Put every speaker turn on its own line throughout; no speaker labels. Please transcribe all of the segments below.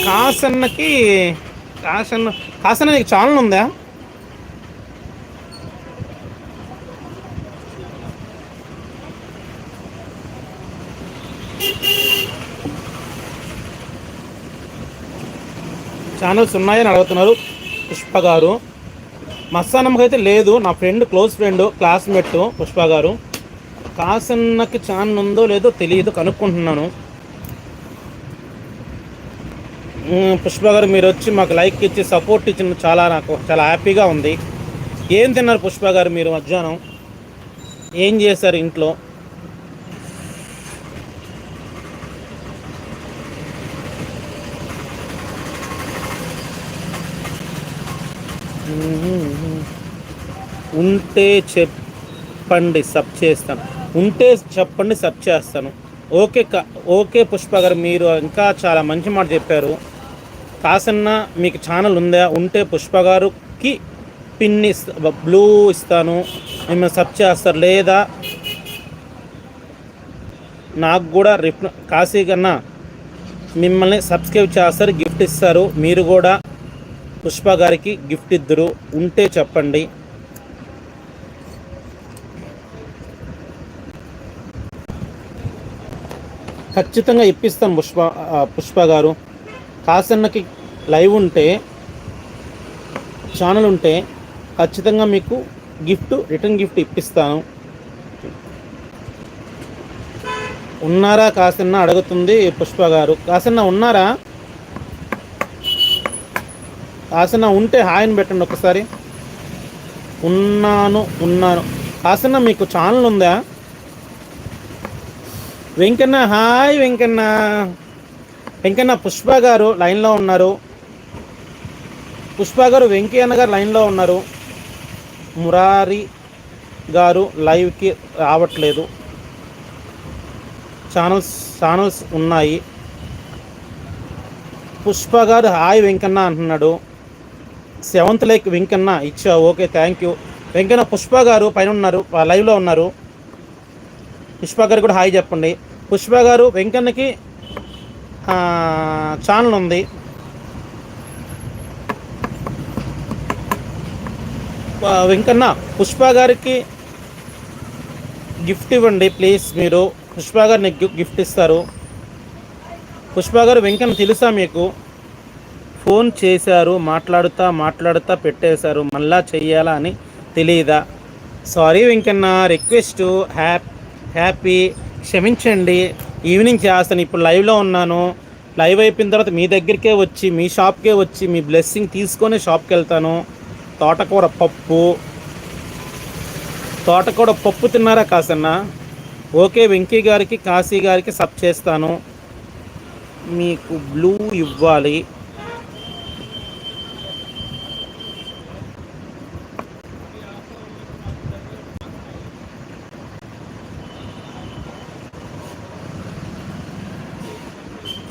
కాసన్నకి కాసన్న కాసన్న నీకు ఛానల్ ఉందా? ఛానల్స్ ఉన్నాయని అడుగుతున్నారు పుష్ప గారు. మస్తానమ్మకి అయితే లేదు, నా friend, close friend, classmate Pushpa గారు. కాసన్నకి ఛానల్ ఉందో లేదో తెలియదు, కనుక్కుంటున్నాను. పుష్ప గారు మీరు వచ్చి మాకు లైక్ ఇచ్చి సపోర్ట్ ఇచ్చిన నాకు చాలా హ్యాపీగా ఉంది. ఏం తిన్నారు పుష్ప గారు మీరు మధ్యాహ్నం? ఏం చేశారు ఇంట్లో? ఉంటే చెప్పండి, సబ్ చేస్తాను. ఉంటే చెప్పండి, సబ్ చేస్తాను. ఓకే ఓకే పుష్ప గారు, మీరు ఇంకా చాలా మంచి మాట చెప్పారు. కాసన్న మీకు ఛానల్ ఉందా? ఉంటే పుష్ప గారికి పిన్ బ్లూ ఇస్తాను, మిమ్మల్ని సబ్ చేస్తారు. లేదా నాకు కూడా కాశీ కన్నా మిమ్మల్ని సబ్స్క్రైబ్ చేస్తారు, గిఫ్ట్ ఇస్తారు. మీరు కూడా పుష్ప గారికి గిఫ్ట్ ఇద్దరు. ఉంటే చెప్పండి. ఖచ్చితంగా ఇప్పిస్తాను పుష్ప గారు. కాసన్నకి లైవ్ ఉంటే, ఛానల్ ఉంటే ఖచ్చితంగా మీకు గిఫ్ట్, రిటర్న్ గిఫ్ట్ ఇప్పిస్తాను. ఉన్నారా కాసన్న అడుగుతుంది పుష్ప గారు. కాసన్న ఉన్నారా? కాసన్న ఉంటే హాయ్ని పెట్టండి ఒకసారి. ఉన్నాను. కాసన్న మీకు ఛానల్ ఉందా? వెంకన్న హాయ్. వెంకన్న పుష్ప గారు లైన్లో ఉన్నారు. పుష్ప గారు, వెంకయ్యన్న గారు లైన్లో ఉన్నారు. మురారి గారు లైవ్కి రావట్లేదు. ఛానల్స్ ఉన్నాయి. పుష్ప గారు హాయ్ వెంకన్న అంటున్నాడు. 7th లైక్ వెంకన్న ఇచ్చా. Okay, thank you Venkanna. Pushpa గారు పైన ఉన్నారు, లైవ్లో ఉన్నారు. పుష్ప గారు కూడా హాయ్ చెప్పండి. పుష్ప గారు, వెంకన్నకి ఛానల్ ఉంది. వెంకన్న పుష్ప గారికి గిఫ్ట్ ఇవ్వండి ప్లీజ్. మీరు పుష్ప గారు నీకు గిఫ్ట్ ఇస్తారు. పుష్ప గారు, వెంకన్న తెలుసా మీకు? ఫోన్ చేశారు, మాట్లాడుతా పెట్టేశారు, మళ్ళా చెయ్యాలా అని తెలియదా? సారీ వెంకన్న, రిక్వెస్ట్ హ్యాపీ, క్షమించండి. ఈవినింగ్ చేస్తాను, ఇప్పుడు లైవ్లో ఉన్నాను. లైవ్ అయిపోయిన తర్వాత మీ దగ్గరికే వచ్చి, మీ షాప్కే వచ్చి, మీ బ్లెస్సింగ్ తీసుకొని షాప్కి వెళ్తాను. తోటకూర పప్పు తిన్నారా కాసన్న? ఓకే, వెంకీ గారికి, కాశీ గారికి సబ్ చేస్తాను. మీకు బ్లూ ఇవ్వాలి.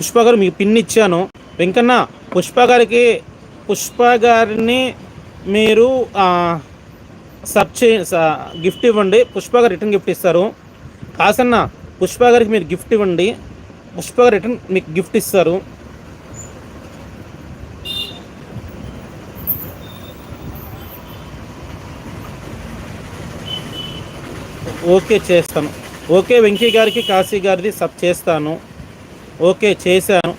పుష్ప గారు మీకు పిన్ ఇచ్చాను. వెంకన్న పుష్ప గారిని మీరు గిఫ్ట్ ఇవ్వండి. పుష్ప గారు రిటర్న్ గిఫ్ట్ ఇస్తారు. కాసన్న పుష్ప గారికి మీరు గిఫ్ట్ ఇవ్వండి, పుష్ప గారు రిటర్న్ మీకు గిఫ్ట్ ఇస్తారు. ఓకే చేస్తాను. ఓకే, వెంకీ గారికి, కాశీ గారిది సబ్ చేస్తాను. ఓకే చేశాను.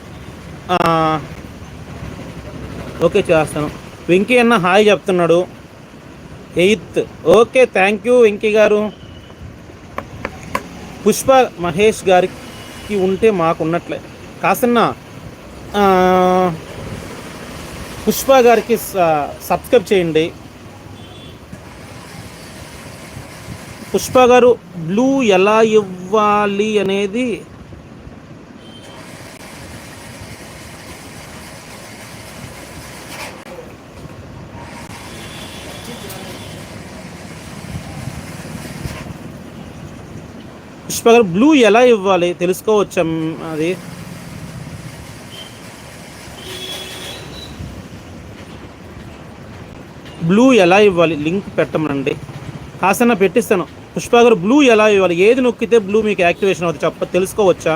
ఓకే చేస్తాను. వెంకీ అన్న హాయ్ చెప్తున్నాడు. 8th. Okay, thank you Venky గారు. పుష్ప మహేష్ గారికి ఉంటే మాకున్నట్లే. కాసన్న పుష్ప గారికి సబ్స్క్రైబ్ చేయండి. పుష్ప గారు బ్లూ ఎలా ఇవ్వాలి అనేది పుష్ప గారు బ్లూ ఎలా ఇవ్వాలి తెలుసుకోవచ్చా? అది బ్లూ ఎలా ఇవ్వాలి లింక్ పెట్టమనండి. కాసన్న పెట్టిస్తాను. పుష్ప గారు బ్లూ ఎలా ఇవ్వాలి, ఏది నొక్కితే బ్లూ మీకు యాక్టివేషన్ అవుతుంది తెలుసుకోవచ్చా?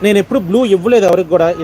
నేను ఎప్పుడు బ్లూ ఇవ్వలేదు ఎవరికి కూడా.